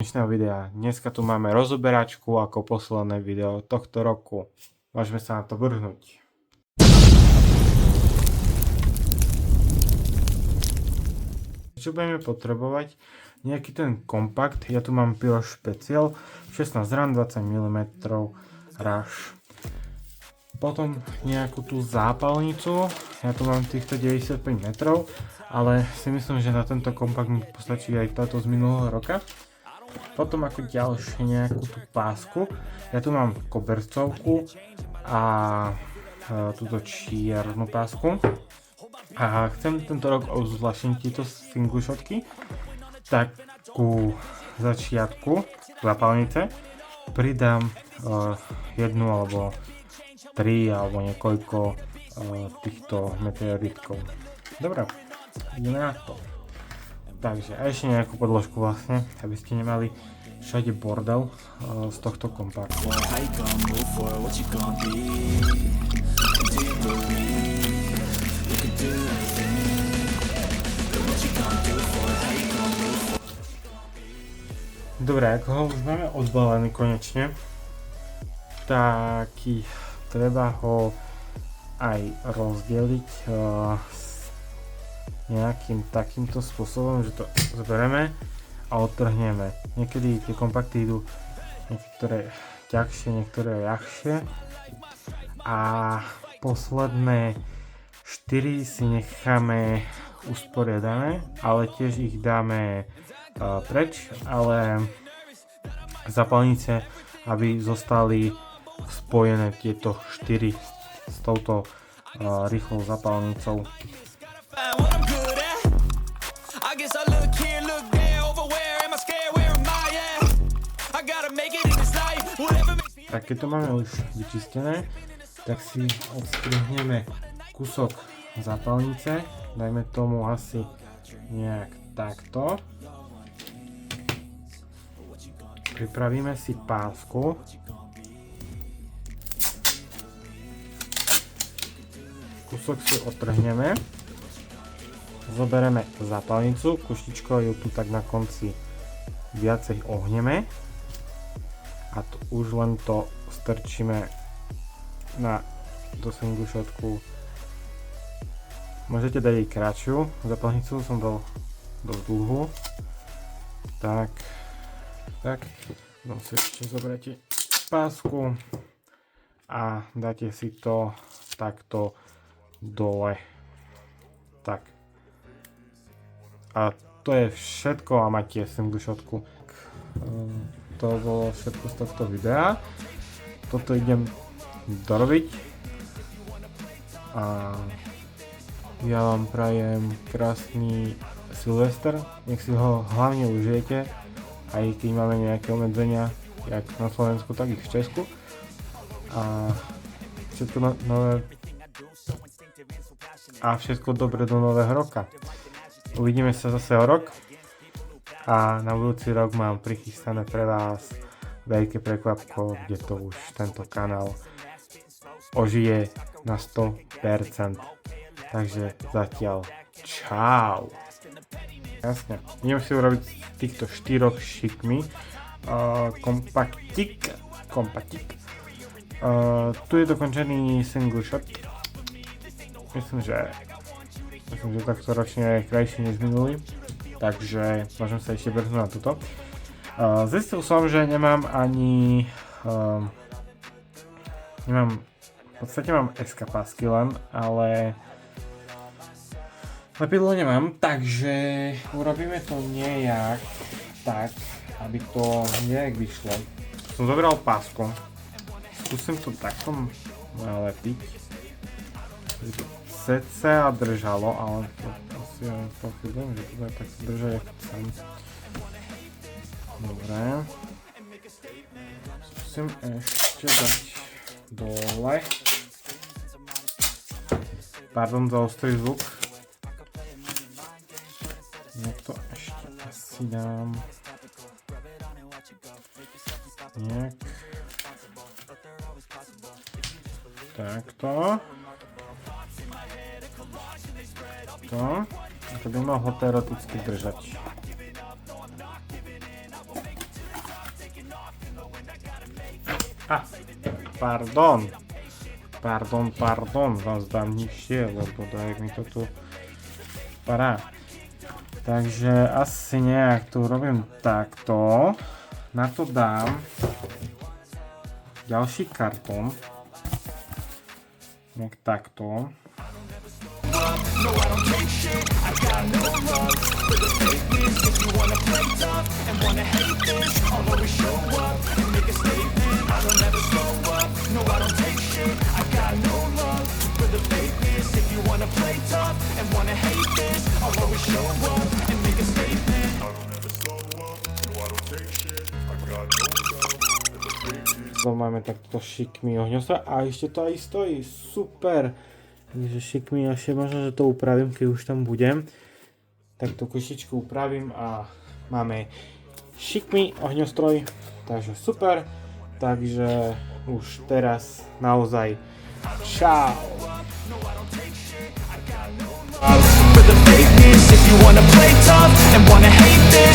dnešného videa. Dneska tu máme rozoberačku ako posledné video tohto roku. Môžeme sa na to vrhnúť. Čo budeme potrebovať? Nejaký ten kompakt. Ja tu mám Pyro Special 16 RAM 20 mm rush. Potom nejakú tú zápalnicu. Ja tu mám týchto 95 metrov. Ale si myslím, že na tento kompakt mi postačí aj táto z minulého roka. Potom ako ďalšie nejakú tú pásku. Ja tu mám kobercovku a túto čiernu pásku. A chcem tento rok ozvláštniť tieto single shotky. Tak ku začiatku zápalnice pridám jednu alebo tri alebo niekoľko týchto meteoritkov. Dobre. Ideme na to. Takže a ešte nejakú podložku vlastne, aby ste nemali všade bordel z tohto kompaktu. Dobre, ako ho už máme odbalený konečne, tak treba ho aj rozdeliť nejakým takýmto spôsobom, že to zoberieme a odtrhneme. Niekedy tie kompakty idú niektoré ťažšie, niektoré ľahšie a posledné 4 si necháme usporiadané, ale tiež ich dáme preč, ale zapalnice, aby zostali spojené tieto 4 s touto rýchlou zapalnicou. Tak keď to máme už vyčistené, tak si odstrihneme kúsok zápalnice, dajme tomu asi nejak takto. Pripravíme si pásku. Kúsok si odtrhneme. Zoberieme zápalnicu, kuštičko ju tu tak na konci viacej ohneme. A to už len to strčíme do single shotku. Môžete dať aj kratšiu zápalnicu, som dal dosť dlhú. Tak. No si ešte zoberiete pásku a dáte si to takto dole. Tak. A to je všetko a máte single shotku. To bolo všetko z tohto videa. Toto idem dorobiť. A ja vám prajem krásny Silvester. Nech si ho hlavne užijete. Aj keď máme nejaké obmedzenia, jak na Slovensku, tak i v Česku. A všetko nové. A všetko dobré do nového roka. Uvidíme sa zase o rok. A na budúci rok mám prichystané pre vás veľké prekvapko, kde to už tento kanál ožije na 100%. Takže zatiaľ čau. Jasne, idem si urobiť týchto 4 šikmi kompaktik. Tu je dokončený single shot. Myslím, že takto ročne je krajší než minulý. Takže môžem sa ešte vrhnúť na toto. Zistil som, že nemám ani... v podstate mám SK pásky len, ale lepidlo nemám, takže urobíme to nejak tak, aby to nejak vyšlo. Som zobral pásku, skúsim to takto nalepiť, aby to cca držalo, ale to asi ja pochybujem, že to bude tak držať, jak chcem. Dobre. Skúsim ešte dať dole. Pardon za ostrý zvuk. Ja to ešte asi dám nejak takto. To by mohlo teoreticky držať. Pardon, vás dám nižšie, lebo daj mi to tu padá. Takže asi nejak tu robím takto. Na to dám ďalší kartón. Nejak takto. Máme takto šikmý ohňostra a ešte to aj stojí, super. Takže šikmý, ešte možno, že to upravím, keď už tam budem. Tak to košičku upravím a máme šikmý ohňostroj, takže super. Takže už teraz naozaj čau. For the fakeness, if you wanna play tough and wanna hate this,